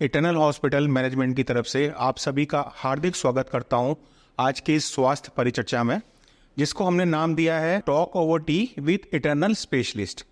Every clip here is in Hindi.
इटर्नल हॉस्पिटल मैनेजमेंट की तरफ से आप सभी का हार्दिक स्वागत करता हूं आज के इस स्वास्थ्य परिचर्चा में, जिसको हमने नाम दिया है talk over T with eternal specialist.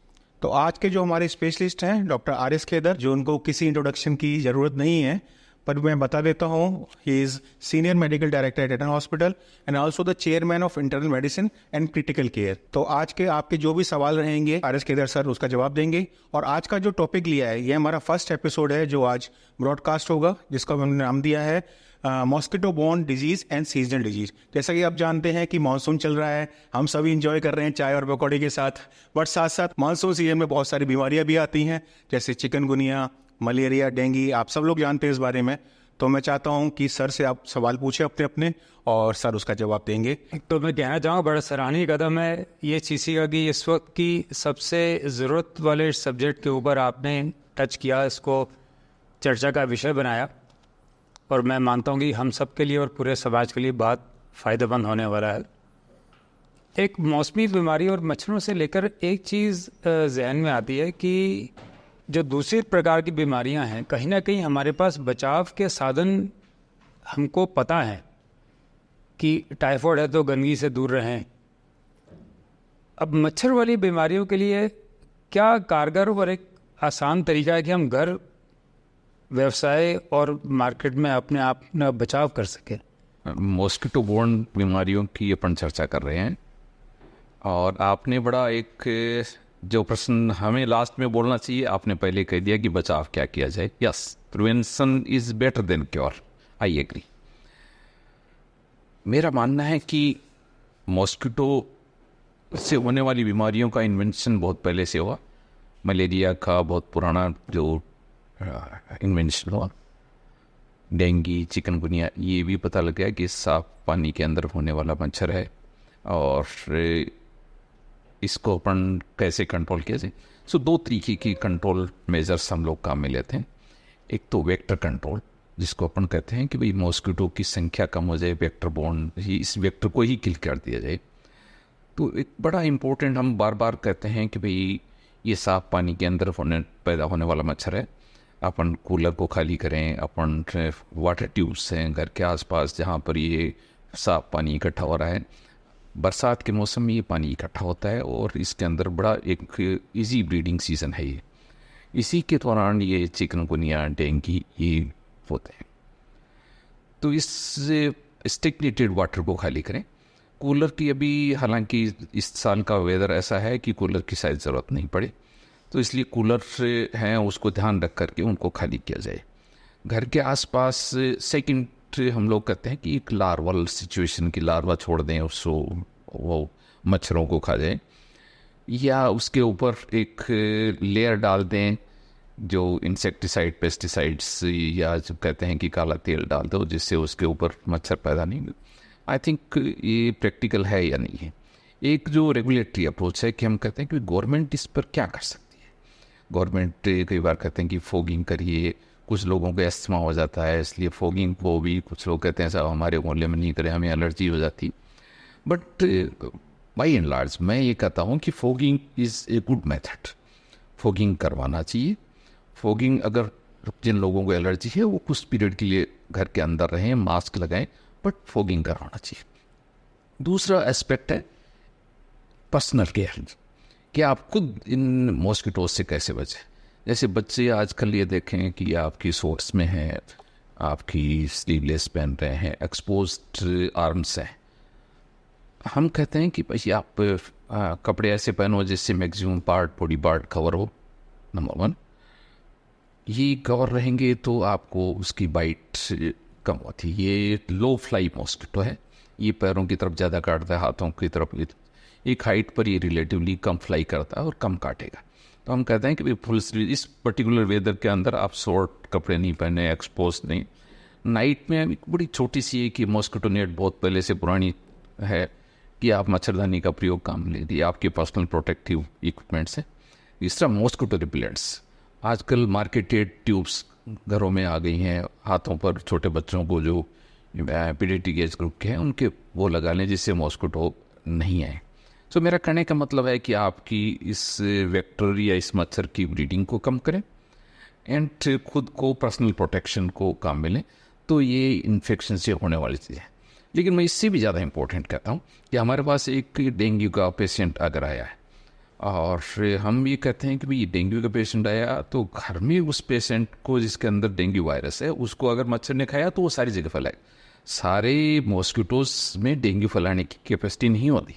तो आज के जो हमारे स्पेशलिस्ट हैं डॉक्टर आर एस खेदर, जो उनको किसी इंट्रोडक्शन की ज़रूरत नहीं है, पर मैं बता देता हूँ, he is senior medical director at eternal hospital and also the chairman of internal medicine and critical care. तो आज के आपके जो भी सवाल रहेंगे आर एस खेदर सर उसका जवाब देंगे। और आज का जो टॉपिक लिया है, ये हमारा फर्स्ट एपिसोड है जो आज ब्रॉडकास्ट होगा, जिसका हमने नाम दिया है mosquito borne disease and seasonal disease. जैसा कि आप जानते हैं कि मानसून चल रहा है, हम सभी इंजॉय कर रहे हैं चाय और पकौड़े के साथ, बट साथ साथ मानसून सीजन में बहुत सारी बीमारियां भी आती हैं, जैसे चिकनगुनिया, मलेरिया, डेंगू। आप सब लोग जानते हैं इस बारे में। तो मैं चाहता हूं कि सर से आप सवाल पूछें अपने अपने और सर उसका जवाब देंगे। तो मैं कहना चाहूँगा बड़ा सराहनीय कदम है ये चीज़ का कि इस वक्त की सबसे ज़रूरत वाले सब्जेक्ट के ऊपर आपने टच किया, इसको चर्चा का विषय बनाया, और मैं मानता हूँ कि हम सब के लिए और पूरे समाज के लिए बहुत फ़ायदेमंद होने वाला है। एक मौसमी बीमारी और मच्छरों से लेकर एक चीज़ जहन में आती है कि जो दूसरी प्रकार की बीमारियां हैं, कहीं ना कहीं हमारे पास बचाव के साधन हमको पता है कि टाइफाइड है तो गंदगी से दूर रहें। अब मच्छर वाली बीमारियों के लिए क्या कारगर और एक आसान तरीका है कि हम घर, व्यवसाय और मार्केट में अपने आप न बचाव कर सकें? मॉस्किटो बोर्न बीमारियों की अपन चर्चा कर रहे हैं, और आपने बड़ा एक जो प्रश्न हमें लास्ट में बोलना चाहिए, आपने पहले कह दिया कि बचाव क्या किया जाए। Yes, prevention is better than cure, I agree. मेरा मानना है कि मॉस्किटो से होने वाली बीमारियों का इन्वेंशन बहुत पहले से हुआ। मलेरिया का बहुत पुराना जो इन्वेंशन हुआ, डेंगू, चिकनगुनिया, ये भी पता लग गया कि साफ पानी के अंदर होने वाला मच्छर है और इसको अपन कैसे कंट्रोल किया जाए। सो दो तरीके की कंट्रोल मेजर्स हम लोग काम में लेते हैं। एक तो वेक्टर कंट्रोल, जिसको अपन कहते हैं कि भाई मॉस्किटो की संख्या कम हो जाए, वेक्टर बोर्न ही, इस वेक्टर को ही किल कर दिया जाए। तो एक बड़ा इम्पोर्टेंट, हम बार बार कहते हैं कि भाई ये साफ पानी के अंदर पैदा होने वाला मच्छर है। अपन कूलर को खाली करें, अपन वाटर ट्यूब्स हैं घर के आसपास जहाँ पर ये साफ पानी इकट्ठा हो रहा है। बरसात के मौसम में ये पानी इकट्ठा होता है और इसके अंदर बड़ा एक इजी ब्रीडिंग सीज़न है ये। इसी के दौरान ये चिकनगुनिया, डेंगू ये होते हैं। तो इस स्टेगनेटेड वाटर को खाली करें। कूलर की अभी, हालांकि इस साल का वेदर ऐसा है कि कूलर की शायद ज़रूरत नहीं पड़े, तो इसलिए कूलर हैं उसको ध्यान रख करके उनको खाली किया जाए। घर के आसपास सेकंड हम लोग कहते हैं कि एक लार्वल सिचुएशन की लार्वा छोड़ दें, उसको वो मच्छरों को खा जाए, या उसके ऊपर एक लेयर डाल दें जो इंसेक्टिसाइड, पेस्टिसाइड्स, या जो कहते हैं कि काला तेल डाल दो जिससे उसके ऊपर मच्छर पैदा नहीं हो। आई थिंक ये प्रैक्टिकल है या नहीं है। एक जो रेगुलेटरी अप्रोच है कि हम कहते हैं कि गवर्नमेंट इस पर क्या कर सकती है। गवर्नमेंट कई बार कहते हैं कि फोगिंग करिए, कुछ लोगों को अस्थमा हो जाता है इसलिए फोगिंग को भी कुछ लोग कहते हैं साहब हमारे मोहल्ले में नहीं करें, हमें एलर्जी हो जाती। बट बाई एंड लार्ज मैं ये कहता हूँ कि fogging is a good method, fogging करवाना चाहिए। फोगिंग, अगर जिन लोगों को एलर्जी है वो कुछ पीरियड के लिए घर के अंदर रहें, मास्क लगाएं, बट फोगिंग करवाना चाहिए। दूसरा एस्पेक्ट है पर्सनल केयर, कि आप खुद इन मॉस्किटोज से कैसे बचें। जैसे बच्चे आजकल ये देखें कि आपकी शॉर्ट्स में हैं, आपकी स्लीवलेस पहन रहे हैं, एक्सपोज्ड आर्म्स हैं। हम कहते हैं कि भाई आप कपड़े ऐसे पहनो जिससे maximum part, body part cover हो। नंबर 1, ये कवर रहेंगे तो आपको उसकी बाइट कम होती है। ये लो फ्लाई मॉस्किटो है, ये पैरों की तरफ ज़्यादा काटता है, हाथों की तरफ एक हाइट पर ये रिलेटिवली कम फ्लाई करता है और कम काटेगा। तो हम कहते हैं कि फुल स्लीव, इस पर्टिकुलर वेदर के अंदर आप शॉर्ट कपड़े नहीं पहने, एक्सपोज नहीं। नाइट में एक बड़ी छोटी सी है कि मॉस्किटो नेट बहुत पहले से पुरानी है कि आप मच्छरदानी का प्रयोग काम ले दिए, आपके पर्सनल प्रोटेक्टिव इक्विपमेंट्स है। तीसरा, मॉस्किटो रिपेलेंट्स। आजकल मार्केटेड ट्यूब्स घरों में आ गई हैं, हाथों पर छोटे बच्चों को जो पीडियाट्रिक एज ग्रुप के हैं उनके वो लगा लें जिससे मॉस्किटो नहीं आए। तो मेरा कहने का मतलब है कि आपकी इस वेक्टर या इस मच्छर की ब्रीडिंग को कम करें, एंड खुद को पर्सनल प्रोटेक्शन को काम मिले, तो ये इन्फेक्शन से होने वाली चीज़ है। लेकिन मैं इससे भी ज़्यादा इम्पोर्टेंट कहता हूँ कि हमारे पास एक डेंगू का पेशेंट अगर आया है और हम ये कहते हैं कि भाई डेंगू का पेशेंट आया, तो घर में उस पेशेंट को जिसके अंदर डेंगू वायरस है उसको अगर मच्छर ने खाया तो वो सारी जगह फैलाएगा। सारे मॉस्किटोज में डेंगू फैलाने की कैपेसिटी नहीं होती।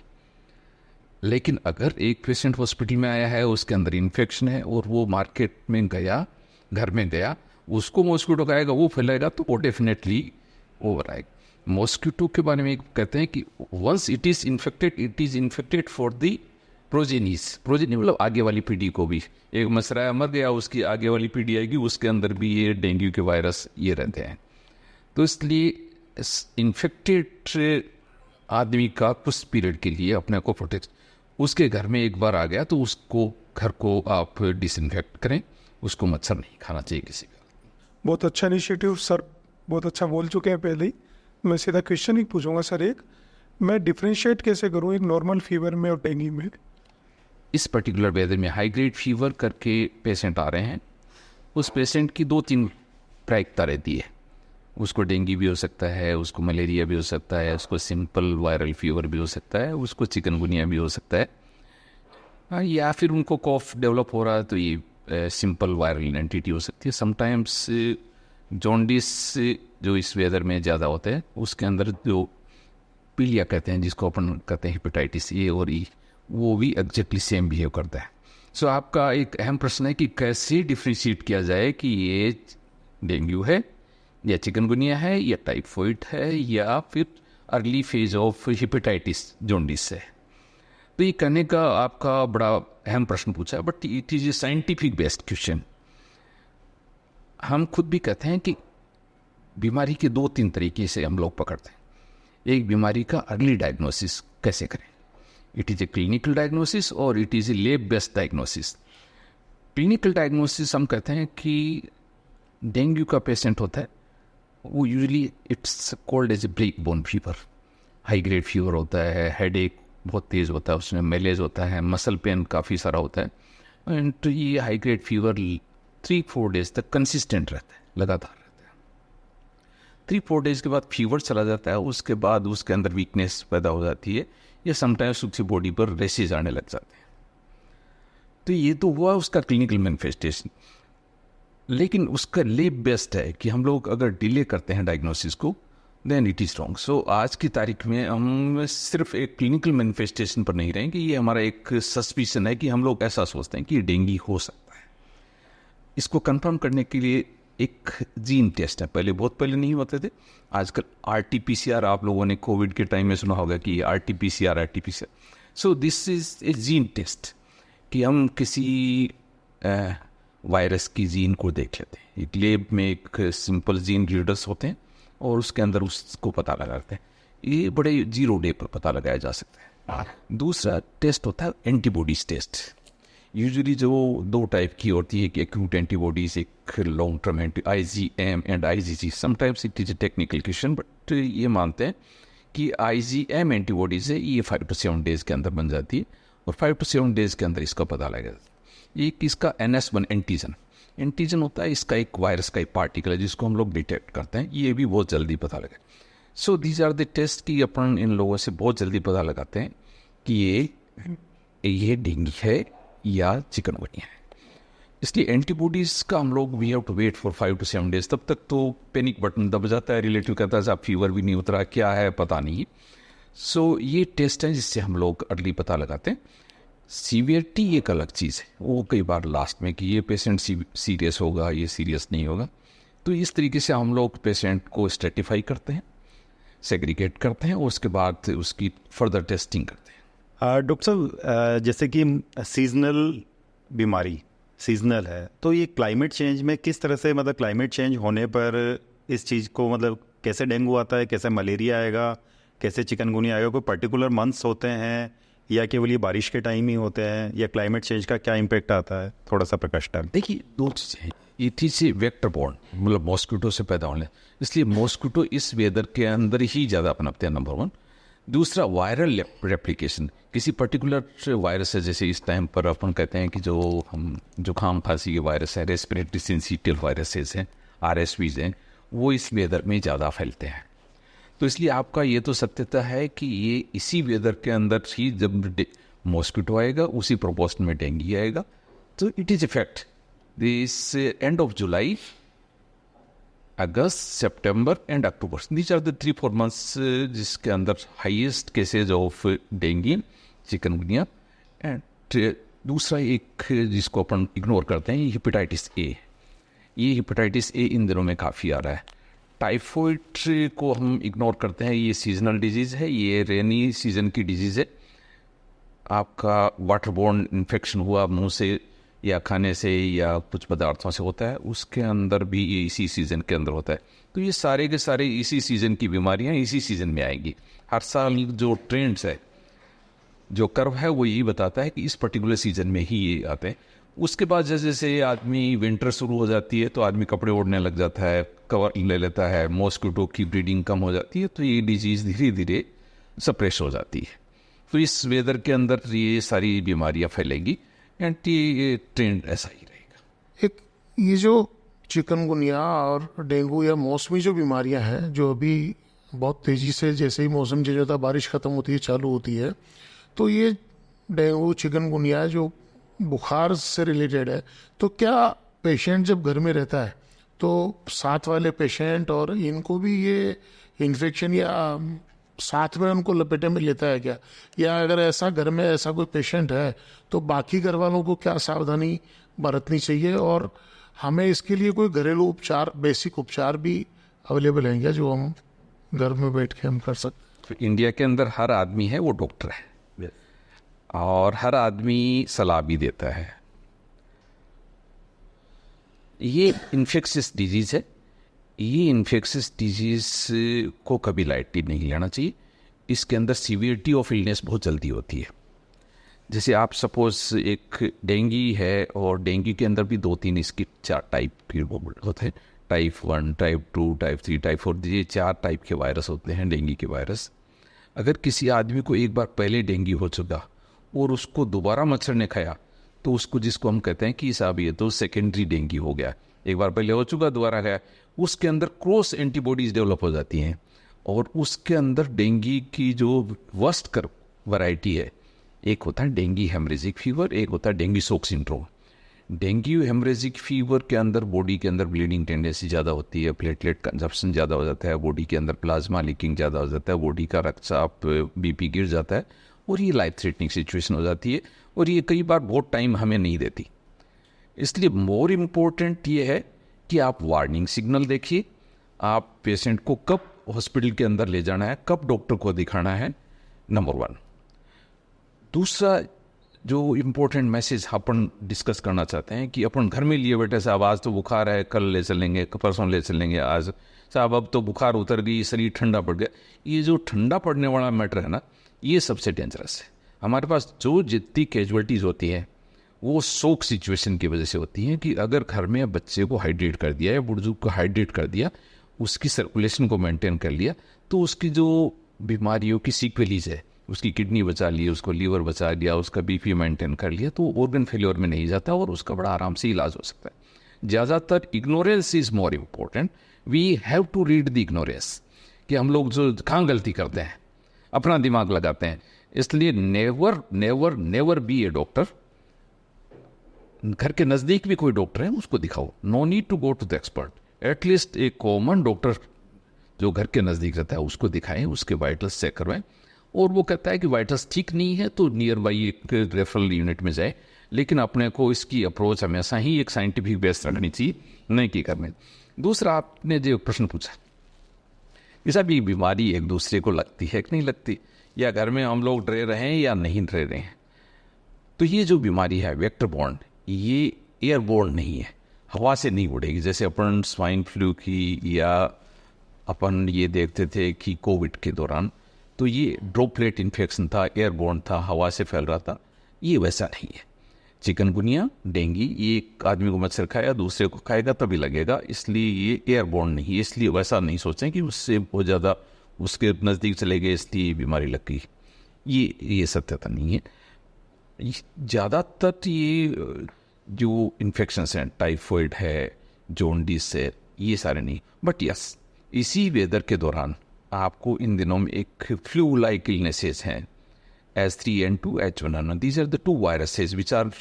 लेकिन अगर एक पेशेंट हॉस्पिटल में आया है, उसके अंदर इन्फेक्शन है और वो मार्केट में गया, घर में गया, उसको मॉस्किटो खाएगा, वो फैलाएगा, तो वो डेफिनेटली ओवर आएगा। मॉस्किटो के बारे में कहते हैं कि once it is infected for the progeny मतलब आगे वाली पीढ़ी को भी। एक मच्छर मर गया, उसकी आगे वाली पीढ़ी आएगी, उसके अंदर भी ये डेंगू के वायरस ये रहते हैं। तो इसलिए इन्फेक्टेड आदमी का कुछ पीरियड के लिए अपने को प्रोटेक्ट, उसके घर में एक बार आ गया तो उसको घर को आप डिसइंफेक्ट करें, उसको मच्छर नहीं खाना चाहिए किसी का। बहुत अच्छा इनिशिएटिव सर, बहुत अच्छा बोल चुके हैं पहले ही। मैं सीधा क्वेश्चन ही पूछूंगा सर, एक मैं डिफ्रेंशिएट कैसे करूं एक नॉर्मल फीवर में और डेंगू में? इस पर्टिकुलर वेदर में हाई ग्रेड फीवर करके पेशेंट आ रहे हैं, उस पेशेंट की 2-3 प्रायिकता रहती है। उसको डेंगू भी हो सकता है, उसको मलेरिया भी हो सकता है, उसको सिंपल वायरल फीवर भी हो सकता है, उसको चिकनगुनिया भी हो सकता है, या फिर उनको कॉफ डेवलप हो रहा है तो ये सिंपल वायरल एंटिटी हो सकती है। समटाइम्स जॉन्डिस जो इस वेदर में ज़्यादा होते हैं, उसके अंदर जो पीलिया कहते हैं, जिसको अपन कहते हैं हेपेटाइटिस ए और ई, वो भी एग्जैक्टली सेम बिहेव करता है। सो आपका एक अहम प्रश्न है कि कैसे डिफ्रेंशिएट किया जाए कि ये डेंगू है या चिकनगुनिया है या टाइफॉइड है या फिर early phase of hepatitis jaundice है। तो ये करने का आपका बड़ा अहम प्रश्न पूछा है, but it is A scientific based question. हम खुद भी कहते हैं कि बीमारी के 2-3 तरीके से हम लोग पकड़ते हैं। एक बीमारी का अर्ली डायग्नोसिस कैसे करें, it is a clinical diagnosis और it is a lab based diagnosis. Clinical diagnosis हम कहते हैं कि डेंगू का पेशेंट होता है, वो usually it's called as a break bone fever, high grade fever होता है, हेडेक बहुत तेज़ होता है, उसमें मेलेज होता है, मसल पेन काफ़ी सारा होता है, एंड ये हाई ग्रेड फीवर 3-4 डेज तक कंसिस्टेंट रहता है, लगातार रहता है। 3-4 डेज के बाद फीवर चला जाता है, उसके बाद उसके अंदर वीकनेस पैदा हो जाती है, या समटाइम्स उसकी बॉडी पर रेसेज आने लग जाते हैं। तो ये तो हुआ उसका क्लिनिकल मैनिफेस्टेशन। लेकिन उसका लेब बेस्ट है कि हम लोग अगर डिले करते हैं डायग्नोसिस को, देन इट इज़ रॉन्ग। सो आज की तारीख में हम सिर्फ एक क्लिनिकल मैनिफेस्टेशन पर नहीं रहेंगे। ये हमारा एक सस्पिशन है कि हम लोग ऐसा सोचते हैं कि डेंगू हो सकता है। इसको कंफर्म करने के लिए एक जीन टेस्ट है, पहले बहुत पहले नहीं होते थे, आजकल RT-PCR, आप लोगों ने कोविड के टाइम में सुना होगा कि RT-PCR। So this is a gene test कि हम किसी वायरस की जीन को देख लेते हैं। एक लैब में एक सिंपल जीन रीडर्स होते हैं और उसके अंदर उसको पता लगाते हैं। ये बड़े 0 डे पर पता लगाया जा सकता है। दूसरा टेस्ट होता है एंटीबॉडीज टेस्ट। यूजुअली जो 2 टाइप की होती है कि एक्यूट एंटीबॉडीज, एक long term IgM and IgG। Sometimes it is a technical question, but ये मानते हैं कि IgM एंटीबॉडीज है, ये 5 to 7 डेज के अंदर बन जाती है और 5 to 7 डेज के अंदर इसका पता लगा जाता है। एक इसका NS1 एंटीजन होता है, इसका एक वायरस का एक पार्टिकल है जिसको हम लोग डिटेक्ट करते हैं, ये भी बहुत जल्दी पता लगे। So these are the test कि अपन इन लोगों से बहुत जल्दी पता लगाते हैं कि ये डेंगू है या चिकनगुनिया है। इसलिए एंटीबॉडीज़ का हम लोग we have to wait for 5 to 7 days. तब तक तो पैनिक बटन दब जाता है, रिलेटिव कहता है साहब फीवर भी नहीं उतरा, क्या है पता नहीं। सो ये टेस्ट है जिससे हम लोग अर्ली पता लगाते हैं। सीवियरिटी एक अलग चीज़ है, वो कई बार लास्ट में कि ये पेशेंट सीरियस होगा, ये सीरियस नहीं होगा। तो इस तरीके से हम लोग पेशेंट को स्ट्रेटिफाई करते हैं, सेग्रीगेट करते हैं और उसके बाद उसकी फर्दर टेस्टिंग करते हैं। डॉक्टर साहब, जैसे कि सीजनल बीमारी सीजनल है, तो ये क्लाइमेट चेंज में किस तरह से, मतलब क्लाइमेट चेंज होने पर इस चीज़ को, मतलब कैसे डेंगू आता है, कैसे मलेरिया आएगा, कैसे चिकनगुनिया आएगा? कोई पर्टिकुलर मंथ्स होते हैं या केवल ये बारिश के टाइम ही होते हैं, या क्लाइमेट चेंज का क्या इम्पैक्ट आता है? थोड़ा सा प्रकाश डाल। देखिए 2 चीज़ें, it is a vector borne, मतलब मॉस्किटो से पैदा होने, इसलिए मॉस्किटो इस वेदर के अंदर ही ज़्यादा पनपते हैं, नंबर 1। दूसरा वायरल रेप्लिकेशन, किसी पर्टिकुलर वायरस है, जैसे इस टाइम पर अपन कहते हैं कि जो हम जुकाम खांसी के वायरस है, रेस्पिरेटरी सिंसिटिव वायरसेस हैं, RSVs हैं, वो इस वेदर में ज़्यादा फैलते हैं। तो इसलिए आपका ये तो सत्यता है कि ये इसी वेदर के अंदर ही जब मॉस्किटो आएगा उसी प्रोपोर्शन में डेंगू आएगा। तो it is effect this end of July, August, September and October, these are the 3-4 months जिसके अंदर highest cases of dengue, chikungunya. And दूसरा एक जिसको अपन इग्नोर करते हैं, हेपेटाइटिस ए। ये हेपेटाइटिस ए इन दिनों में काफ़ी आ रहा है। टाइफॉइड को हम इग्नोर करते हैं, ये सीजनल डिजीज़ है, ये रेनी सीजन की डिजीज़ है। आपका वाटरबोर्न इन्फेक्शन हुआ मुंह से या खाने से या कुछ पदार्थों से होता है, उसके अंदर भी ये इसी सीज़न के अंदर होता है। तो ये सारे के सारे इसी सीज़न की बीमारियां इसी सीज़न में आएंगी। हर साल जो ट्रेंड्स है, जो कर्व है, वो यही बताता है कि इस पर्टिकुलर सीज़न में ही ये आते हैं। उसके बाद जैसे जैसे आदमी विंटर शुरू हो जाती है तो आदमी कपड़े ओढ़ने लग जाता है, कवर ले लेता है, मॉस्किटो की ब्रीडिंग कम हो जाती है, तो ये डिजीज़ धीरे धीरे सप्रेस हो जाती है। तो इस वेदर के अंदर ये सारी बीमारियां फैलेंगी एंड ये ट्रेंड ऐसा ही रहेगा। एक ये जो चिकनगुनिया और डेंगू या मौसमी जो बीमारियां हैं, जो अभी बहुत तेज़ी से जैसे ही मौसम चेंज होता है, बारिश ख़त्म होती है, चालू होती है, तो ये डेंगू चिकनगुनिया जो बुखार से रिलेटेड है, तो क्या पेशेंट जब घर में रहता है तो साथ वाले पेशेंट और इनको भी ये इन्फेक्शन या साथ में उनको लपेटे में लेता है क्या? या अगर ऐसा घर में ऐसा कोई पेशेंट है तो बाकी घर वालों को क्या सावधानी बरतनी चाहिए, और हमें इसके लिए कोई घरेलू उपचार, बेसिक उपचार भी अवेलेबल हैं क्या जो हम घर में बैठ के हम कर सकते? तो इंडिया के अंदर हर आदमी है वो डॉक्टर है और हर आदमी सलाह भी देता है। ये इन्फेक्शियस डिजीज़ है, ये इन्फेक्शियस डिजीज़ को कभी लाइटली नहीं लेना चाहिए। इसके अंदर सीवियरिटी ऑफ इलनेस बहुत जल्दी होती है। जैसे आप सपोज एक डेंगू है और डेंगू के अंदर भी 2-3 इसके 4 टाइप होते हैं, टाइप 1, टाइप 2, टाइप 3, टाइप 4, ये 4 टाइप के वायरस होते हैं डेंगू के वायरस। अगर किसी आदमी को एक बार पहले डेंगू हो चुका और उसको दोबारा मच्छर ने खाया तो उसको, जिसको हम कहते हैं कि साहब ये तो सेकेंडरी डेंगू हो गया, एक बार पहले हो चुका दोबारा गया, उसके अंदर क्रॉस एंटीबॉडीज डेवलप हो जाती हैं और उसके अंदर डेंगू की जो वर्स्ट कर वैरायटी है, एक होता है डेंगू हेमरेजिक फीवर, एक होता है dengue shock syndrome. Dengue haemorrhagic fever के अंदर बॉडी के अंदर ब्लीडिंग टेंडेंसी ज़्यादा होती है, प्लेटलेट कंजप्शन ज़्यादा हो जाता है, बॉडी के अंदर प्लाज्मा लीकिंग ज़्यादा हो जाता है, बॉडी का रक्तचाप BP गिर जाता है और ये लाइफ थ्रेटनिंग सिचुएशन हो जाती है और ये कई बार बहुत टाइम हमें नहीं देती। इसलिए मोर इम्पोर्टेंट ये है कि आप वार्निंग सिग्नल देखिए, आप पेशेंट को कब हॉस्पिटल के अंदर ले जाना है, कब डॉक्टर को दिखाना है, नंबर 1। दूसरा जो इम्पोर्टेंट मैसेज अपन डिस्कस करना चाहते हैं कि अपन घर में लिए बैठे साहब आज तो बुखार है, कल ले चलेंगे, परसों ले चलेंगे, आज साहब अब तो बुखार उतर गई, शरीर ठंडा पड़ गया। ये जो ठंडा पड़ने वाला मैटर है ना, ये सबसे डेंजरस है। हमारे पास जो जितनी कैजुअलिटीज़ होती हैं वो शोक सिचुएशन की वजह से होती हैं कि अगर घर में बच्चे को हाइड्रेट कर दिया या बुजुर्ग को हाइड्रेट कर दिया, उसकी सर्कुलेशन को मेंटेन कर लिया, तो उसकी जो बीमारियों की सीक्वेलीज है, उसकी किडनी बचा ली, उसको लीवर बचा लिया, उसका BP मेंटेन कर लिया, तो ऑर्गन फेलियर में नहीं जाता और उसका बड़ा आराम से इलाज हो सकता है। ज़्यादातर ignorance is more important. We have to read the ignorance कि हम लोग जो कहाँ गलती करते हैं, अपना दिमाग लगाते हैं। इसलिए never never never be a doctor. घर के नज़दीक भी कोई डॉक्टर है उसको दिखाओ, no need to go to the expert. At least एक कॉमन डॉक्टर जो घर के नज़दीक रहता है उसको दिखाएं, उसके वाइटल्स चेक करवाएं, और वो कहता है कि वाइटल्स ठीक नहीं है तो नियर बाई एक रेफरल यूनिट में जाए। लेकिन अपने को इसकी अप्रोच हमेशा ही एक साइंटिफिक बेस रखनी चाहिए, नहीं कि करने। दूसरा, आपने जो प्रश्न पूछा, ये सब ये बीमारी एक दूसरे को लगती है कि नहीं लगती, या घर में हम लोग डरे रहे हैं या नहीं डरे रहे हैं। तो ये जो बीमारी है वेक्टर बॉर्न, ये एयरबोर्न नहीं है, हवा से नहीं उड़ेगी। जैसे अपन स्वाइन फ्लू की या अपन ये देखते थे कि कोविड के दौरान, तो ये ड्रॉपलेट इन्फेक्शन था, एयरबोर्न था, हवा से फैल रहा था। ये वैसा नहीं है। चिकनगुनिया, डेंगू, ये एक आदमी को मच्छर खाया दूसरे को खाएगा तभी लगेगा, इसलिए ये एयरबोर्न नहीं है। इसलिए वैसा नहीं सोचें कि उससे बहुत ज़्यादा उसके नज़दीक चले गए इसलिए बीमारी लग गई, ये सत्यता नहीं है। ज़्यादातर ये जो इन्फेक्शंस हैं, टाइफॉइड है, जॉन्डिस है, ये सारे नहीं, बट यस इसी वेदर के दौरान आपको इन दिनों में एक फ्लू लाइक इलनेसेस हैं, H3N2 H1N1, these are the 2 viruses which are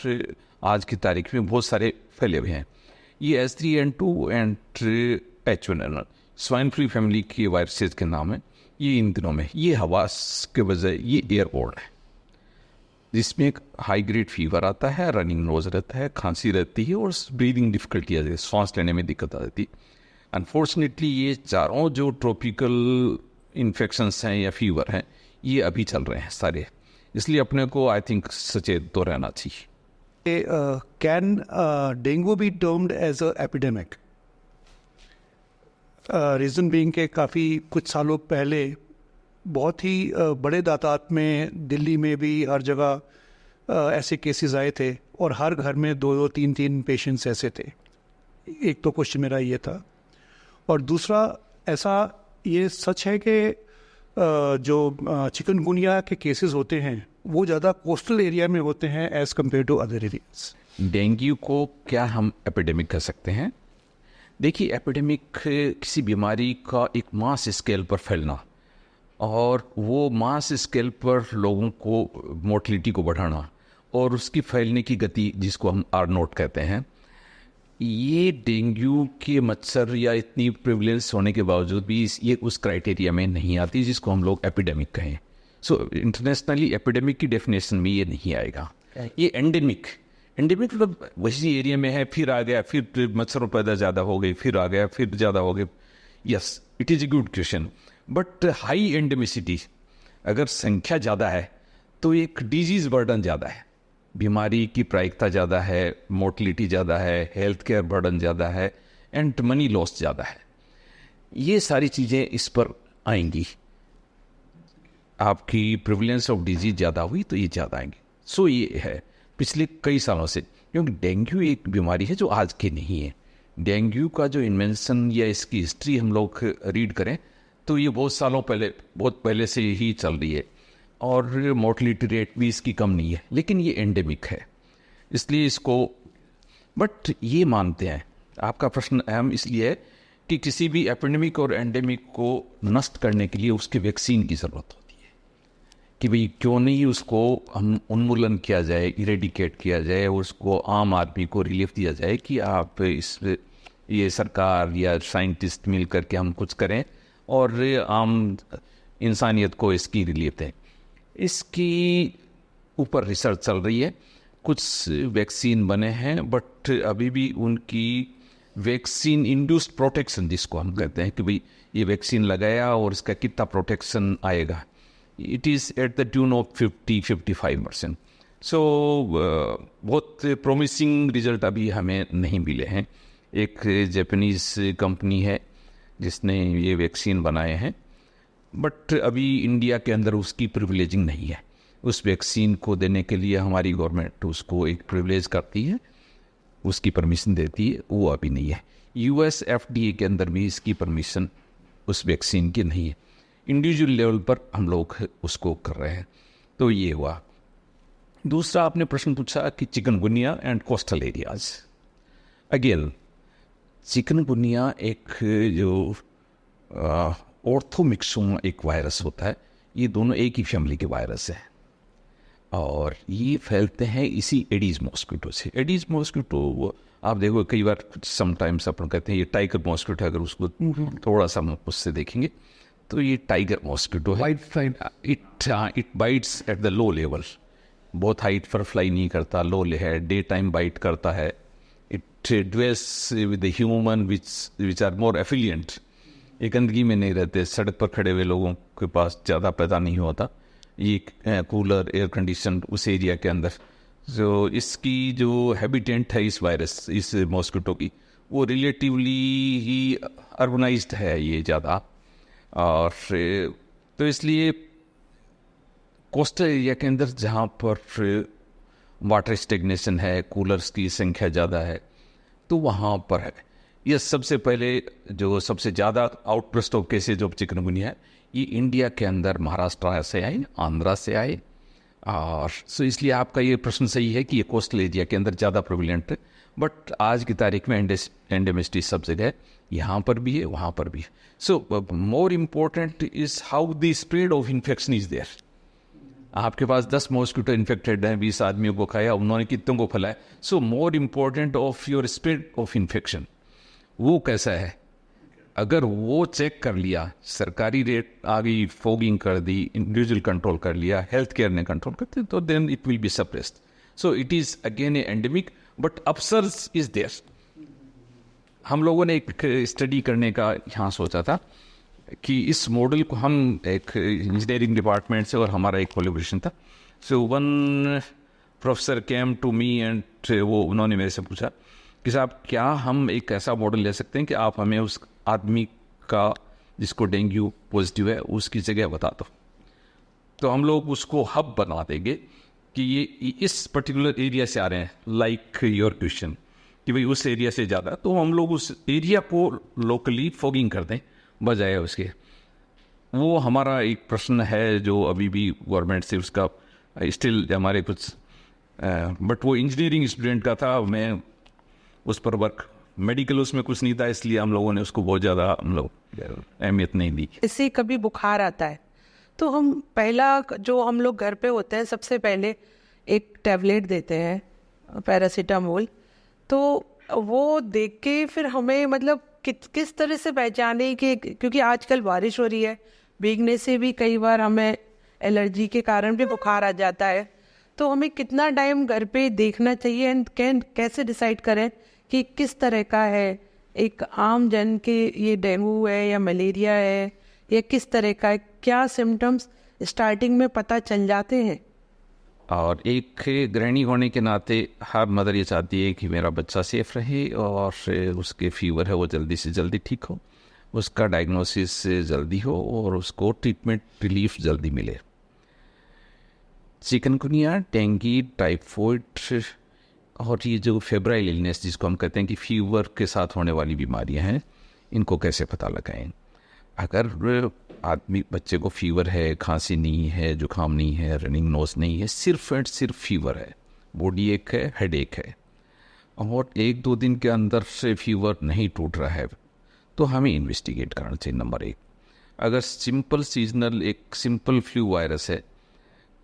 आज की तारीख में बहुत सारे फैले हुए हैं। ये H3N2 and H1N1 swine flu family के वायरसेस के नाम है। ये इन दिनों में ये हवा के वजह ये एयरबोर्न है, जिसमें एक हाई ग्रेड फीवर आता है, रनिंग नोज रहता है, खांसी रहती है और ब्रीदिंग डिफिकल्टी आती है, सांस लेने में दिक्कत आती है। अनफॉर्चुनेटली ये चारों जो ट्रॉपिकल इन्फेक्शंस हैं या फीवर हैं ये अभी चल रहे हैं सारे, इसलिए अपने को आई थिंक सचेत तो रहना चाहिए। Can dengue be termed as a epidemic? Reason being के काफ़ी कुछ सालों पहले बहुत ही बड़े दादाद में दिल्ली में भी हर जगह ऐसे केसेस आए थे और हर घर में 2-2 3-3 पेशेंट्स ऐसे थे। एक तो क्वेश्चन मेरा ये था, और दूसरा ऐसा ये सच है कि जो चिकनगुनिया के केसेस होते हैं वो ज़्यादा कोस्टल एरिया में होते हैं as compare to other areas. Dengue को क्या हम एपिडेमिक कह सकते हैं? देखिए, एपिडेमिक किसी बीमारी का एक मास स्केल पर फैलना और वो मास स्केल पर लोगों को मोर्टलिटी को बढ़ाना और उसकी फैलने की गति जिसको हम आर नोट कहते हैं, ये डेंगू के मच्छर या इतनी प्रिविलेंस होने के बावजूद भी ये उस क्राइटेरिया में नहीं आती जिसको हम लोग एपिडेमिक कहें। सो इंटरनेशनली एपिडेमिक की डेफिनेशन में ये नहीं आएगा। ये एंडेमिक मतलब वही एरिया में है, फिर आ गया, फिर मच्छरों पैदा ज़्यादा हो गई, फिर आ गया, फिर ज़्यादा हो गए। Yes, it is a good question, but high endemicity अगर संख्या ज़्यादा है तो एक डिजीज़ बर्डन ज़्यादा है, बीमारी की प्रायिकता ज़्यादा है, मोर्टलिटी ज़्यादा है, हेल्थ केयर बर्डन ज़्यादा है एंड मनी लॉस ज़्यादा है। ये सारी चीज़ें इस पर आएंगी। आपकी प्रिविलेंस ऑफ डिजीज ज़्यादा हुई तो ये ज़्यादा आएंगे। सो ये है पिछले कई सालों से, क्योंकि डेंगू एक बीमारी है जो आज की नहीं है। डेंगू का जो इन्वेंशन या इसकी हिस्ट्री हम लोग रीड करें तो ये बहुत सालों पहले, बहुत पहले से ही चल रही है और मोर्टलिटी रेट भी इसकी कम नहीं है, लेकिन ये एंडेमिक है इसलिए इसको, बट ये मानते हैं। आपका प्रश्न अहम इसलिए है कि किसी भी एपिडेमिक और एंडेमिक को नष्ट करने के लिए उसके वैक्सीन की ज़रूरत होती है कि भाई क्यों नहीं उसको हम उन्मूलन किया जाए, इरेडिकेट किया जाए, उसको आम आदमी को रिलीफ दिया जाए कि आप इस ये सरकार या साइंटिस्ट मिल करके हम कुछ करें और आम इंसानियत को इसकी रिलीफ दें। इसकी ऊपर रिसर्च चल रही है, कुछ वैक्सीन बने हैं, बट अभी भी उनकी वैक्सीन इंड्यूस्ड प्रोटेक्शन जिसको हम कहते हैं कि भाई ये वैक्सीन लगाया और इसका कितना प्रोटेक्शन आएगा, it is at the tune of 50-55%। सो बहुत प्रोमिसिंग रिजल्ट अभी हमें नहीं मिले हैं। एक जापानीज़ कंपनी है जिसने ये वैक्सीन बनाए हैं, बट अभी इंडिया के अंदर उसकी प्रिविलेजिंग नहीं है। उस वैक्सीन को देने के लिए हमारी गवर्नमेंट उसको एक प्रिविलेज करती है, उसकी परमिशन देती है, वो अभी नहीं है। US FDA के अंदर भी इसकी परमिशन उस वैक्सीन की नहीं है। इंडिविजुअल लेवल पर हम लोग उसको कर रहे हैं। तो ये हुआ। दूसरा आपने प्रश्न पूछा कि chikungunya and coastal areas. Again, chikungunya एक जो ऑर्थोमिक्सोमा एक वायरस होता है, ये दोनों एक ही फैमिली के वायरस हैं और ये फैलते हैं इसी एडीज मॉस्किटो से। एडीज मॉस्किटो आप देखो कई बार समटाइम्स अपन कहते हैं ये टाइगर मॉस्किटो, अगर उसको थोड़ा सा हम उससे देखेंगे तो ये टाइगर मॉस्किटो है। It bites at the low level, बहुत हाइट पर फ्लाई नहीं करता, लो है, डे टाइम बाइट करता है। It dwells with the human which are more affluent. ये गंदगी में नहीं रहते, सड़क पर खड़े हुए लोगों के पास ज़्यादा पैदा नहीं होता, ये कूलर एयर कंडीशन उस एरिया के अंदर। जो इसकी जो हैबिटेंट है इस वायरस, इस मॉस्किटो की, वो रिलेटिवली ही अर्बनाइज्ड है ये ज़्यादा, और तो इसलिए कोस्टल एरिया के अंदर जहाँ पर वाटर स्टेगनेशन है, कूलर्स की संख्या ज़्यादा है, तो वहाँ पर है। ये सबसे पहले जो सबसे ज़्यादा outburst of cases of chikungunya है ये इंडिया के अंदर महाराष्ट्र से आए, आंध्रा से आए, और सो इसलिए आपका ये प्रश्न सही है कि ये कोस्टल एरिया के अंदर ज़्यादा प्रोविलेंट है। बट आज की तारीख में एंडेमिसिटी सब जगह है, यहाँ पर भी है, वहाँ पर भी है। So more important is how the spread of infection is there. आपके पास 10 मॉस्किटो इन्फेक्टेड हैं, 20 आदमियों को खाया, उन्होंने कितनों को फैलाया। So more important of your spread of infection वो कैसा है, अगर वो चेक कर लिया, सरकारी रेट आ गई, फोगिंग कर दी, इंडिविजुअल कंट्रोल कर लिया, हेल्थ केयर ने कंट्रोल करते, तो then it will be suppressed. So it is again a endemic, but upsurge is there. हम लोगों ने एक स्टडी करने का यहाँ सोचा था कि इस मॉडल को हम एक इंजीनियरिंग डिपार्टमेंट से, और हमारा एक कोलैबोरेशन था। So one professor came to me and वो उन्होंने मेरे से पूछा कि साहब क्या हम एक ऐसा मॉडल ले सकते हैं कि आप हमें उस आदमी का जिसको डेंगू पॉजिटिव है उसकी जगह बता दो, तो हम लोग उसको हब बना देंगे कि ये इस पर्टिकुलर एरिया से आ रहे हैं, लाइक योर क्वेश्चन कि भाई उस एरिया से ज़्यादा, तो हम लोग उस एरिया को लोकली फॉगिंग कर दें बजाय उसके। वो हमारा एक प्रश्न है जो अभी भी गवर्नमेंट से उसका स्टिल हमारे कुछ, बट वो इंजीनियरिंग स्टूडेंट का था, मैं उस पर वर्क, मेडिकल उसमें कुछ नहीं था, इसलिए हम लोगों ने उसको बहुत ज़्यादा हम लोग अहमियत नहीं दी। इससे कभी बुखार आता है तो हम पहला जो हम लोग घर पे होते हैं सबसे पहले एक टैबलेट देते हैं पैरासीटामोल, तो वो देख के फिर हमें मतलब किस तरह से पहचाने कि, क्योंकि आजकल बारिश हो रही है, भीगने से भी कई बार हमें एलर्जी के कारण भी बुखार आ जाता है, तो हमें कितना टाइम घर पे देखना चाहिए एंड कैसे डिसाइड करें कि किस तरह का है, एक आम जन के ये डेंगू है या मलेरिया है या किस तरह का है, क्या सिम्टम्स स्टार्टिंग में पता चल जाते हैं? और एक गृहिणी होने के नाते हर मदर ये चाहती है कि मेरा बच्चा सेफ रहे और उसके फीवर है वो जल्दी से जल्दी ठीक हो, उसका डायग्नोसिस जल्दी हो और उसको ट्रीटमेंट रिलीफ जल्दी मिले। चिकनगुनिया, डेंगू, टाइफॉइड और ये जो फेब्राइल इलनेस जिसको हम कहते हैं कि फीवर के साथ होने वाली बीमारियां हैं, इनको कैसे पता लगाएं? अगर आदमी बच्चे को फीवर है, खांसी नहीं है, जुकाम नहीं है, रनिंग नोज नहीं है, सिर्फ एंड सिर्फ फीवर है, बॉडी एक है, हेड एक है, और 1-2 दिन के अंदर से फीवर नहीं टूट रहा है, तो हमें इन्वेस्टिगेट करना चाहिए। नंबर 1, अगर सिंपल सीजनल एक सिंपल फ्लू वायरस है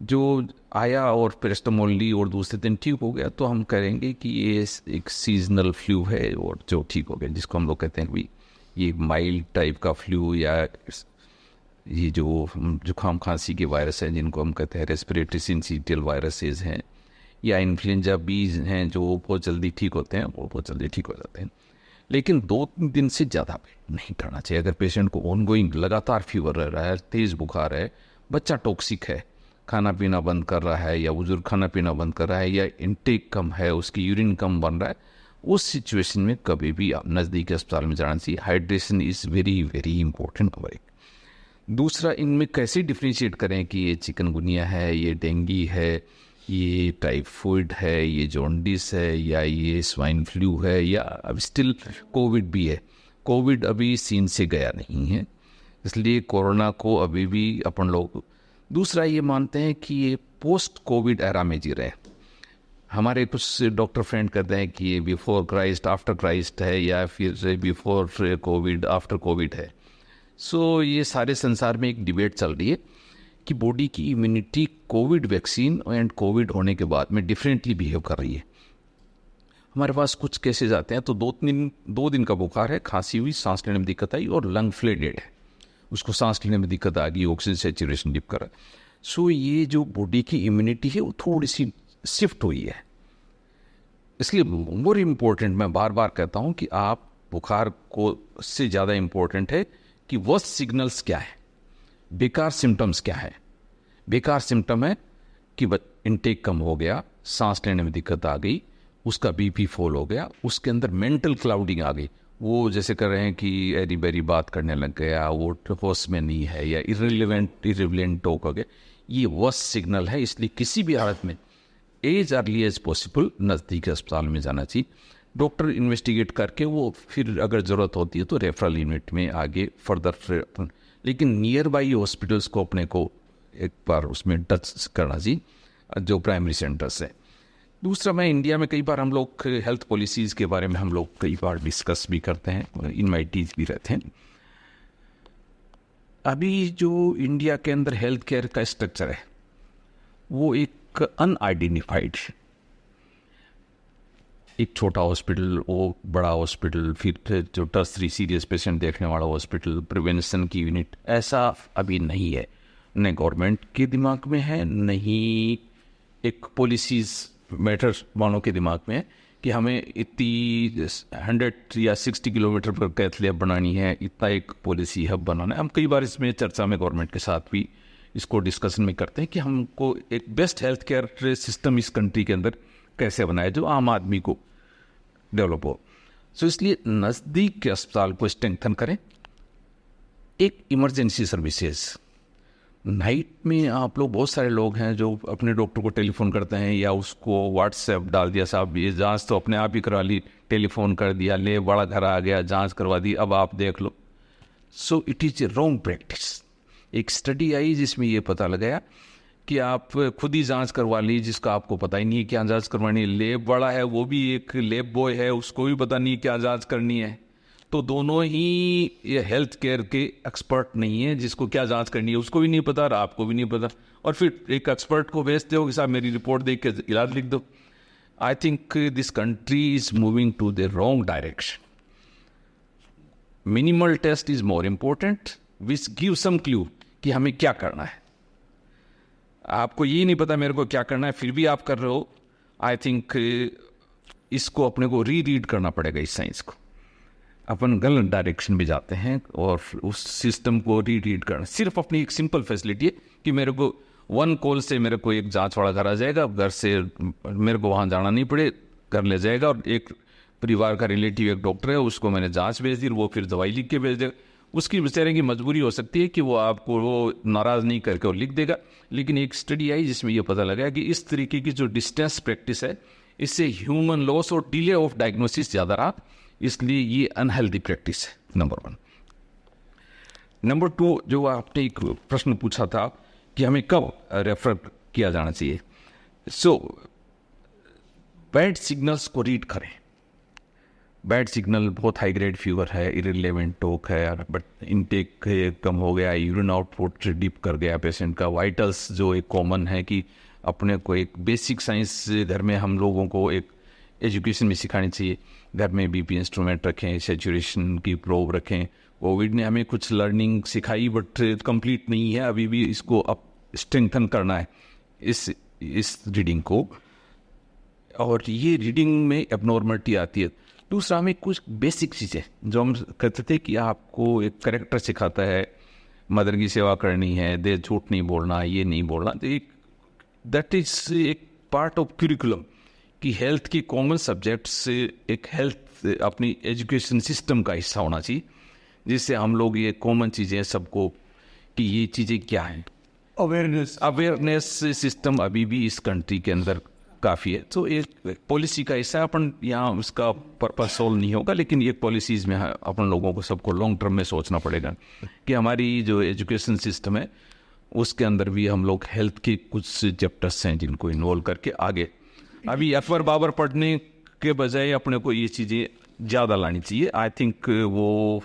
जो आया और पैरासिटामोल ली और दूसरे दिन ठीक हो गया, तो हम करेंगे कि ये एक सीजनल फ्लू है और जो ठीक हो गया, जिसको हम लोग कहते हैं कि ये माइल्ड टाइप का फ्लू या ये जो जुकाम खांसी के वायरस हैं जिनको हम कहते हैं रेस्पिरेटरी सिंसिटियल वायरसेस हैं, या इन्फ्लुएंजा बीज हैं जो बहुत जल्दी ठीक होते हैं, वो बहुत जल्दी ठीक हो जाते हैं। लेकिन 2-3 दिन से ज़्यादा वेट नहीं करना चाहिए। अगर पेशेंट को ऑनगोइंग लगातार फीवर रह रहा है, तेज़ बुखार है, बच्चा टॉक्सिक है, खाना पीना बंद कर रहा है, या बुजुर्ग खाना पीना बंद कर रहा है, या इंटेक कम है, उसकी यूरिन कम बन रहा है, उस सिचुएशन में कभी भी आप नज़दीकी अस्पताल में जाना चाहिए। Hydration is very very important. Number 1। दूसरा, इनमें कैसे डिफ्रेंशिएट करें कि ये चिकनगुनिया है, ये डेंगू है, ये टाइफॉइड है, ये जॉन्डिस है, या ये स्वाइन फ्लू है, या अब स्टिल कोविड भी है। कोविड अभी सीन से गया नहीं है, इसलिए कोरोना को अभी भी अपन लोग दूसरा ये मानते हैं कि ये पोस्ट कोविड एरा में जी रहे हैं। हमारे कुछ डॉक्टर फ्रेंड कहते हैं कि ये बिफोर क्राइस्ट आफ्टर क्राइस्ट है, या फिर बिफोर कोविड आफ्टर कोविड है। सो ये सारे संसार में एक डिबेट चल रही है कि बॉडी की immunity Covid vaccine and Covid होने के बाद में डिफरेंटली बिहेव कर रही है। हमारे पास कुछ केसेस आते हैं तो 2 दिन का बुखार है, खांसी हुई, सांस लेने में दिक्कत आई और लंग फ्लेडेड है, उसको सांस लेने में दिक्कत आ गई, ऑक्सीजन सैचुरेशन डिप कर रहा है। सो ये जो बॉडी की इम्यूनिटी है वो थोड़ी सी शिफ्ट हुई है। इसलिए मोर इम्पोर्टेंट मैं बार बार कहता हूँ कि आप बुखार को से ज़्यादा इम्पोर्टेंट है कि वर्स्ट सिग्नल्स क्या है, बेकार सिम्टम्स क्या है। बेकार सिम्टम है कि इनटेक कम हो गया, सांस लेने में दिक्कत आ गई, उसका बीपी फॉल हो गया, उसके अंदर मेंटल क्लाउडिंग आ गई, वो जैसे कर रहे हैं कि एरी बेरी बात करने लग गया, वो होश में नहीं है, या इररिलेवेंट टॉक हो गया, ये वर्स्ट सिग्नल है। इसलिए किसी भी हालत में एज अर्ली एज पॉसिबल नज़दीकी अस्पताल में जाना चाहिए। डॉक्टर इन्वेस्टिगेट करके वो फिर अगर ज़रूरत होती है तो रेफरल यूनिट में आगे फर्दर, लेकिन नियर बाई हॉस्पिटल्स को अपने को एक बार उसमें टच करना चाहिए जो प्राइमरी सेंटर्स है। दूसरा, मैं इंडिया में कई बार हम लोग हेल्थ पॉलिसीज़ के बारे में हम लोग कई बार डिस्कस भी करते हैं, इनवाइटीज भी रहते हैं। अभी जो इंडिया के अंदर हेल्थ केयर का स्ट्रक्चर है वो एक अनआइडेंटिफाइड, एक छोटा हॉस्पिटल, वो बड़ा हॉस्पिटल, फिर जो टर्सरी सीरियस पेशेंट देखने वाला हॉस्पिटल, प्रिवेंशन की यूनिट, ऐसा अभी नहीं है, न गवर्नमेंट के दिमाग में है, न ही एक पॉलिसीज मैटर वालों के दिमाग में है कि हमें इतनी 100 या 60 किलोमीटर पर कैथ लैब बनानी है, इतना एक पॉलिसी हब बनाना है। हम कई बार इसमें चर्चा में गवर्नमेंट के साथ भी इसको डिस्कशन में करते हैं कि हमको एक बेस्ट हेल्थ केयर सिस्टम इस कंट्री के अंदर कैसे बनाए जो आम आदमी को डेवलप हो। सो इसलिए नज़दीक के अस्पताल को स्ट्रेंथन करें। एक इमरजेंसी सर्विसेज, नाइट में आप लोग बहुत सारे लोग हैं जो अपने डॉक्टर को टेलीफोन करते हैं या उसको व्हाट्सएप डाल दिया, साहब ये जांच तो अपने आप ही करा ली, टेलीफोन कर दिया, ले बड़ा घर आ गया, जांच करवा दी, अब आप देख लो। So it is a wrong practice. एक स्टडी आई जिसमें ये पता लगाया कि आप खुद ही जांच करवा ली जिसका आपको पता ही नहीं है क्या जांच करवानी है। लैब वाला है, वो भी एक लैब बॉय है, उसको भी पता नहीं क्या जांच करनी है। तो दोनों ही ये हेल्थ केयर के एक्सपर्ट नहीं है, जिसको क्या जांच करनी है उसको भी नहीं पता और आपको भी नहीं पता, और फिर एक एक्सपर्ट को भेजते हो कि साहब मेरी रिपोर्ट देख के इलाज लिख दो। I think this country is moving to the wrong direction. Minimal test is more important, which give some clue कि हमें क्या करना है। आपको ये नहीं पता मेरे को क्या करना है, फिर भी आप कर रहे हो। आई थिंक इसको अपने को रीड करना पड़ेगा। इस साइंस को अपन गलत डायरेक्शन में जाते हैं और उस सिस्टम को रीड करना सिर्फ अपनी एक सिंपल फैसिलिटी है कि मेरे को 1 कॉल से मेरे को एक जांच वाला घर आ जाएगा, घर से मेरे को वहाँ जाना नहीं पड़े, कर ले जाएगा। और एक परिवार का रिलेटिव एक डॉक्टर है, उसको मैंने जांच भेज दी, वो फिर दवाई लिख के भेज देगा। उसकी बेचारे की मजबूरी हो सकती है कि वो आपको वो नाराज़ नहीं करके वो लिख देगा। लेकिन एक स्टडी आई जिसमें ये पता लगा कि इस तरीके की जो डिस्टेंस प्रैक्टिस है इससे ह्यूमन लॉस और डिले ऑफ डायग्नोसिस ज़्यादा रहा, इसलिए ये अनहेल्दी प्रैक्टिस है। नंबर 1। नंबर 2, जो आपने एक प्रश्न पूछा था कि हमें कब रेफर किया जाना चाहिए। सो बैड सिग्नल्स को रीड करें। बैड सिग्नल बहुत हाई ग्रेड फीवर है, इरिलेवेंट टॉक है, बट इनटेक कम हो गया, यूरिन आउटपुट डिप कर गया पेशेंट का। वाइटल्स जो एक कॉमन है कि अपने को एक बेसिक साइंस घर में हम लोगों को एक एजुकेशन में सिखानी चाहिए। घर में बीपी इंस्ट्रूमेंट रखें, सैचुरेशन की प्रोब रखें। कोविड ने हमें कुछ लर्निंग सिखाई बट कंप्लीट नहीं है, अभी भी इसको अब स्ट्रेंथन करना है इस रीडिंग को। और ये रीडिंग में एबनॉर्मलिटी आती है। दूसरा, हमें कुछ बेसिक चीज़ें जो हम कहते थे कि आपको एक करेक्टर सिखाता है, मदर की सेवा करनी है, दे झूठ नहीं बोलना, ये नहीं बोलना, तो एक दैट इज एक पार्ट ऑफ क्यूरिकुलम कि हेल्थ की कॉमन सब्जेक्ट से एक हेल्थ अपनी एजुकेशन सिस्टम का हिस्सा होना चाहिए, जिससे हम लोग ये कॉमन चीज़ें सबको कि ये चीज़ें क्या हैं। अवेयरनेस सिस्टम अभी भी इस कंट्री के अंदर काफ़ी है। तो एक पॉलिसी का हिस्सा अपन यहाँ उसका पर्पस सॉल्व नहीं होगा, लेकिन ये पॉलिसीज़ में अपन लोगों को सबको लॉन्ग टर्म में सोचना पड़ेगा कि हमारी जो एजुकेशन सिस्टम है उसके अंदर भी हम लोग हेल्थ के कुछ चैप्टर्स हैं जिनको इन्वॉल्व करके आगे, अभी अकबर बाबर पढ़ने के बजाय अपने को ये चीज़ें ज़्यादा लानी चाहिए। आई थिंक वो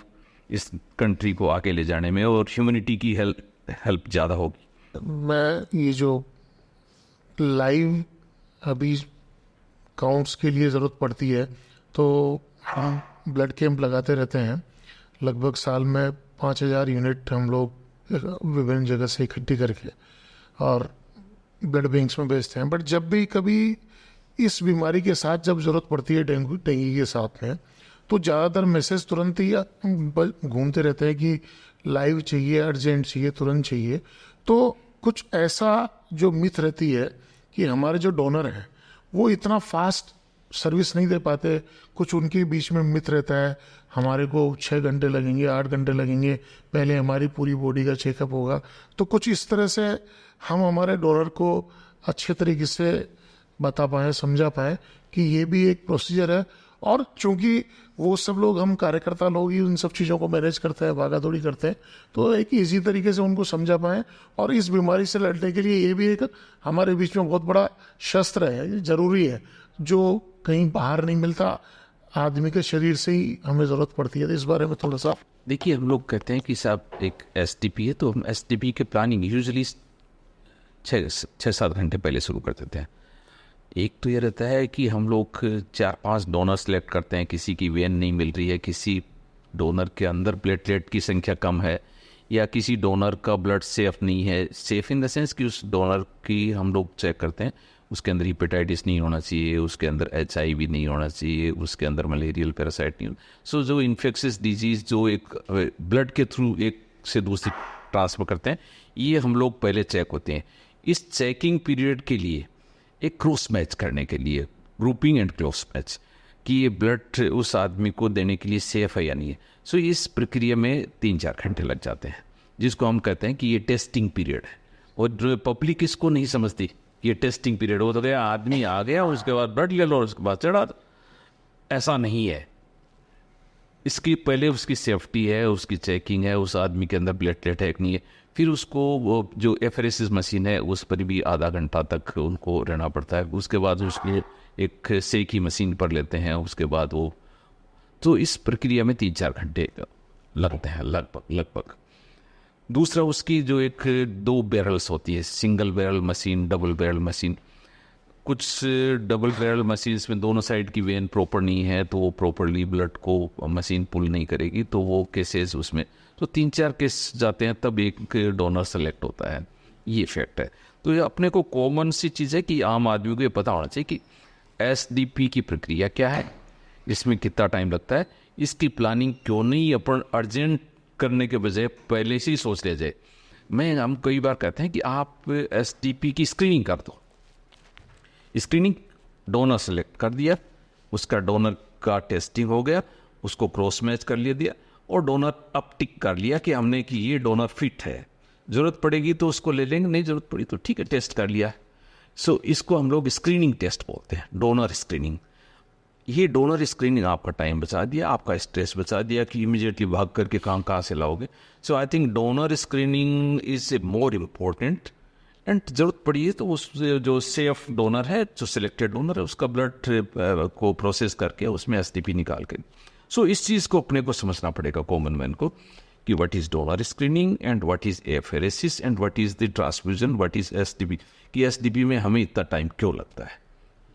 इस कंट्री को आगे ले जाने में और ह्यूमैनिटी की हेल्प ज़्यादा होगी। मैं ये जो लाइव अभी काउंट्स के लिए ज़रूरत पड़ती है तो हम ब्लड कैंप लगाते रहते हैं। लगभग साल में 5000 यूनिट हम लोग विभिन्न जगह से इकट्ठी करके और ब्लड बैंक्स में भेजते हैं। बट जब भी कभी इस बीमारी के साथ जब ज़रूरत पड़ती है डेंगू के साथ में, तो ज़्यादातर मैसेज तुरंत ही घूमते रहते हैं कि लाइव चाहिए, अर्जेंट चाहिए, तुरंत चाहिए। तो कुछ ऐसा जो मिथ रहती है कि हमारे जो डोनर हैं वो इतना फास्ट सर्विस नहीं दे पाते, कुछ उनके बीच में मिथ रहता है हमारे को 6 घंटे लगेंगे, 8 घंटे लगेंगे, पहले हमारी पूरी बॉडी का चेकअप होगा। तो कुछ इस तरह से हम हमारे डोनर को अच्छे तरीके से बता पाएँ, समझा पाएँ कि ये भी एक प्रोसीजर है और चूंकि वो सब लोग, हम कार्यकर्ता लोग ही उन सब चीज़ों को मैनेज करते हैं, भागा दौड़ी करते हैं, तो एक ईजी तरीके से उनको समझा पाएँ। और इस बीमारी से लड़ने के लिए ये भी एक हमारे बीच में बहुत बड़ा शस्त्र है, ये जरूरी है, जो कहीं बाहर नहीं मिलता, आदमी के शरीर से ही हमें ज़रूरत पड़ती है। तो इस बारे में थोड़ा सा देखिए, हम लोग कहते हैं कि साहब एक एसटीपी है, तो हम एसटीपी के प्लानिंग यूजुअली 6-7 घंटे पहले शुरू कर देते हैं। एक तो ये रहता है कि हम लोग 4-5 डोनर सेलेक्ट करते हैं, किसी की वेन नहीं मिल रही है, किसी डोनर के अंदर प्लेटलेट की संख्या कम है, या किसी डोनर का ब्लड सेफ नहीं है। सेफ इन द सेंस कि उस डोनर की हम लोग चेक करते हैं, उसके अंदर हिपेटाइटिस नहीं होना चाहिए, उसके अंदर HIV नहीं होना चाहिए, उसके अंदर मलेरियल पैरासाइट नहीं। सो जो इन्फेक्शियस डिजीज़ जो एक ब्लड के थ्रू एक से दूसरी ट्रांसफ़र करते हैं, ये हम लोग पहले चेक होते हैं। इस चेकिंग पीरियड के लिए एक क्रॉस मैच करने के लिए, ग्रुपिंग एंड क्रॉस मैच, कि ये ब्लड उस आदमी को देने के लिए सेफ है या नहीं है। सो इस प्रक्रिया में 3-4 घंटे लग जाते हैं, जिसको हम कहते हैं कि ये टेस्टिंग पीरियड है। और पब्लिक इसको नहीं समझती, ये टेस्टिंग पीरियड हो तो गया, आदमी आ गया, उसके बाद ब्लड ले लो और उसके बाद चढ़ा दो। ऐसा नहीं है, इसकी पहले उसकी सेफ्टी है, उसकी चेकिंग है, उस आदमी के अंदर प्लेटलेट है कि नहीं है। फिर उसको वो जो एफरेसिस मशीन है उस पर भी आधा घंटा तक उनको रहना पड़ता है। उसके बाद उसके एक सेकी मशीन पर लेते हैं, उसके बाद वो, तो इस प्रक्रिया में 3-4 घंटे लगते हैं लगभग। दूसरा, उसकी जो एक 2 बैरल्स होती है, single barrel machine, double barrel machine. कुछ डबल बैरल मशीन्स में दोनों साइड की वेन प्रॉपर नहीं है, तो वो प्रॉपरली ब्लड को मशीन पुल नहीं करेगी, तो वो केसेस उसमें, तो 3-4 केस जाते हैं, तब एक डोनर सेलेक्ट होता है। ये फैक्ट है। तो ये अपने को कॉमन सी चीज़ है कि आम आदमी को ये पता होना चाहिए कि SDP की प्रक्रिया क्या है, इसमें कितना टाइम लगता है, इसकी प्लानिंग क्यों नहीं अपन अर्जेंट करने के बजाय पहले से ही सोच लिया जाए। हम कई बार कहते हैं कि आप SDP की स्क्रीनिंग कर दो। स्क्रीनिंग, डोनर सेलेक्ट कर दिया, उसका डोनर का टेस्टिंग हो गया, उसको क्रॉस मैच कर दिया और डोनर अब टिक कर लिया कि हमने कि ये डोनर फिट है, ज़रूरत पड़ेगी तो उसको ले लेंगे, नहीं ज़रूरत पड़ी तो ठीक है, टेस्ट कर लिया। सो इसको हम लोग स्क्रीनिंग टेस्ट बोलते हैं, डोनर स्क्रीनिंग। ये डोनर स्क्रीनिंग आपका टाइम बचा दिया, आपका स्ट्रेस बचा दिया कि इमीडिएटली भाग करके कहाँ से लाओगे। So I think donor screening is a more important. And ज़रूरत पड़ी है तो उस जो सेफ डोनर है, जो सिलेक्टेड डोनर है, उसका ब्लड को प्रोसेस करके उसमें SDP निकाल के। सो इस चीज़ को अपने को समझना पड़ेगा कॉमन मैन को कि what is donor screening and what is apheresis and what is the transfusion, what is SDP, कि SDP में हमें इतना टाइम क्यों लगता है,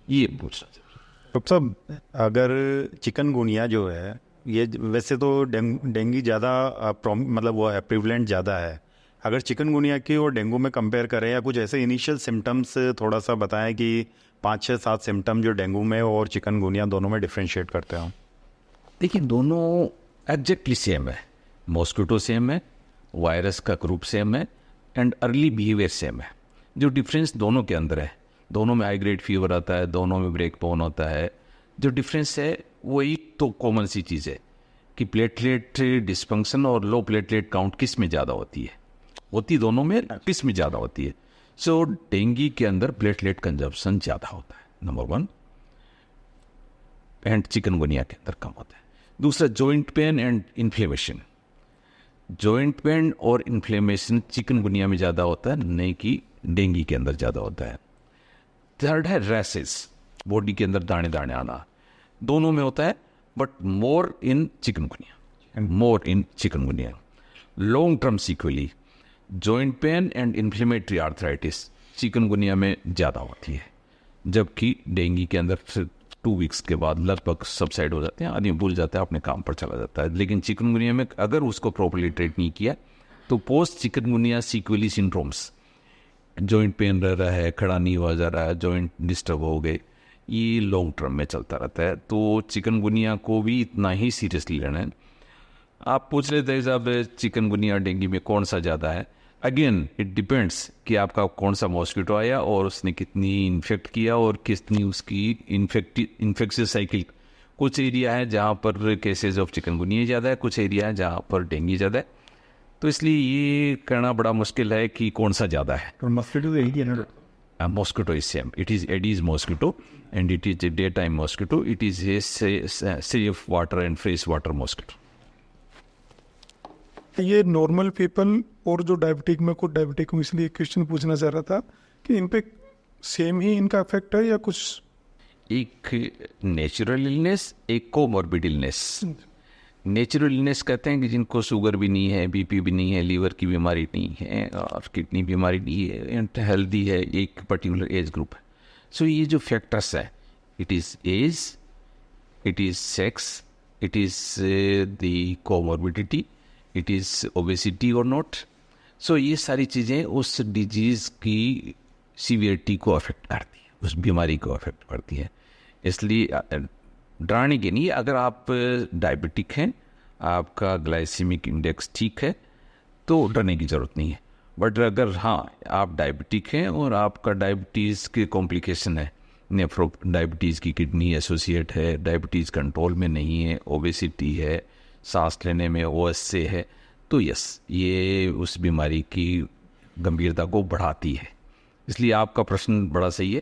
ये पूछना चाहिए। डॉक्टर साहब, अगर चिकनगुनिया जो है, ये वैसे तो डेंगू ज़्यादा मतलब वो है, प्रिवलेंट ज़्यादा है। अगर चिकनगुनिया की और डेंगू में कंपेयर करें, या कुछ ऐसे इनिशियल सिम्टम्स थोड़ा सा बताएं कि 5-6-7 सिम्टम जो डेंगू में और चिकनगुनिया दोनों में डिफ्रेंशिएट करते हैं। देखिए, दोनों एग्जैक्टली सेम है, मॉस्किटो सेम है, वायरस का ग्रुप सेम है एंड अर्ली बिहेवियर सेम है। जो डिफरेंस दोनों के अंदर है, दोनों में हाई ग्रेड फीवर आता है, दोनों में ब्रेक बोन होता है। जो डिफरेंस है वो एक तो कॉमन सी चीज़ है कि प्लेटलेट डिस्फंक्शन और लो प्लेटलेट काउंट किस में ज़्यादा होती है, होती दोनों में, किस में ज़्यादा होती है। सो डेंगू के अंदर प्लेटलेट कंजप्शन ज़्यादा होता है, नंबर 1, एंड चिकनगुनिया के अंदर कम होता है। दूसरा, joint pain and inflammation. Joint pain और इन्फ्लेमेशन चिकनगुनिया में ज़्यादा होता है, नहीं कि डेंगू के अंदर ज़्यादा होता है। थर्ड है रैसेस, बॉडी के अंदर दाने दाने आना, दोनों में होता है but more in chikungunya. Long term sequelae, joint pain and inflammatory arthritis chikungunya में ज़्यादा होती है, जबकि डेंगू के अंदर 2 वीक्स के बाद लगभग सबसाइड हो जाते हैं, आदमी भूल जाता है, अपने काम पर चला जाता है। लेकिन चिकनगुनिया में अगर उसको प्रॉपर्ली ट्रीट नहीं किया तो post chikungunya sequelae syndromes, joint pain रह रहा है, खड़ा नहीं हुआ जा रहा है, जॉइंट डिस्टर्ब हो गए, ये लॉन्ग टर्म में चलता रहता है। तो चिकनगुनिया को भी इतना ही सीरियसली लेना है। आप पूछ लेते हैं साहब चिकनगुनिया डेंगू में कौन सा ज़्यादा है। अगेन इट डिपेंड्स कि आपका कौन सा मॉस्किटो आया और उसने कितनी इन्फेक्ट किया और कितनी उसकी इन्फेक्शियस साइकिल। कुछ एरिया है जहाँ पर केसेस ऑफ चिकनगुनिया ज़्यादा है, कुछ एरिया है जहाँ पर डेंगू ज़्यादा है। तो इसलिए ये कहना बड़ा मुश्किल है कि कौन सा ज़्यादा है। तो मस्किटो यही है ना? mosquito is same. It is Aedes mosquito, and it is a daytime mosquito. It is a safe water and fresh water mosquito. ये नॉर्मल पीपल और जो डायबिटिक में कुछ डायबिटिक हूँ, इसलिए क्वेश्चन पूछना चाह रहा था कि इन पे सेम ही इनका इफेक्ट है या कुछ? एक नेचुरल इलनेस, एक कोमॉर्बिड इलनेस. नेचुरल इलनेस कहते हैं कि जिनको शुगर भी नहीं है, बीपी भी नहीं है, लीवर की बीमारी नहीं है और किडनी बीमारी नहीं है, एंड हेल्दी है, एक पर्टिकुलर एज ग्रुप है. सो ये जो फैक्टर्स है, it is age, it is sex, it is the comorbidity, it is obesity और नॉट. सो ये सारी चीज़ें उस डिजीज़ की सीवियरिटी को अफेक्ट करती है, उस बीमारी को अफेक्ट करती है. इसलिए डराने के नहीं. अगर आप डायबिटिक हैं, आपका ग्लाइसेमिक इंडेक्स ठीक है, तो डरने की ज़रूरत नहीं है. बट अगर हाँ, आप डायबिटिक हैं और आपका डायबिटीज़ के कॉम्प्लिकेशन है, नेफ्रो डायबिटीज़ की किडनी एसोसिएट है, डायबिटीज़ कंट्रोल में नहीं है, ओबेसिटी है, सांस लेने में ओएस से है, तो यस, ये उस बीमारी की गंभीरता को बढ़ाती है. इसलिए आपका प्रश्न बड़ा सही है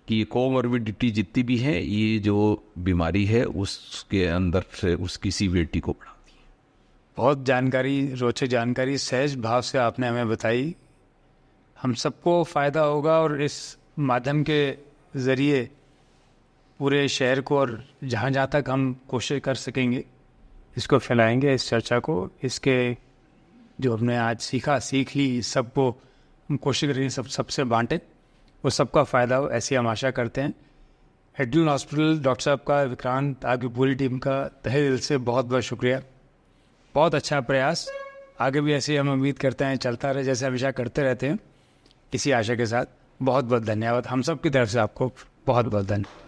कि कोमॉर्बिडिटी जितनी भी है, ये जो बीमारी है उसके अंदर से उसकी सीवियरिटी को बढ़ाती है. बहुत जानकारी, रोचक जानकारी सहज भाव से आपने हमें बताई. हम सबको फ़ायदा होगा और इस माध्यम के ज़रिए पूरे शहर को और जहाँ जहाँ तक हम कोशिश कर सकेंगे इसको फैलाएंगे, इस चर्चा को. इसके जो हमने आज सीख ली, सबको हम कोशिश करेंगे सबसे बांटें, वो सबका फ़ायदा हो, ऐसी हम आशा करते हैं. एडलून हॉस्पिटल, डॉक्टर साहब का, विक्रांत, आपकी पूरी टीम का तहे दिल से बहुत बहुत शुक्रिया. बहुत अच्छा प्रयास, आगे भी ऐसे हम उम्मीद करते हैं चलता रहे, जैसे हमेशा करते रहते हैं. इसी आशा के साथ बहुत बहुत धन्यवाद. हम सब की तरफ से आपको बहुत बहुत धन्यवाद.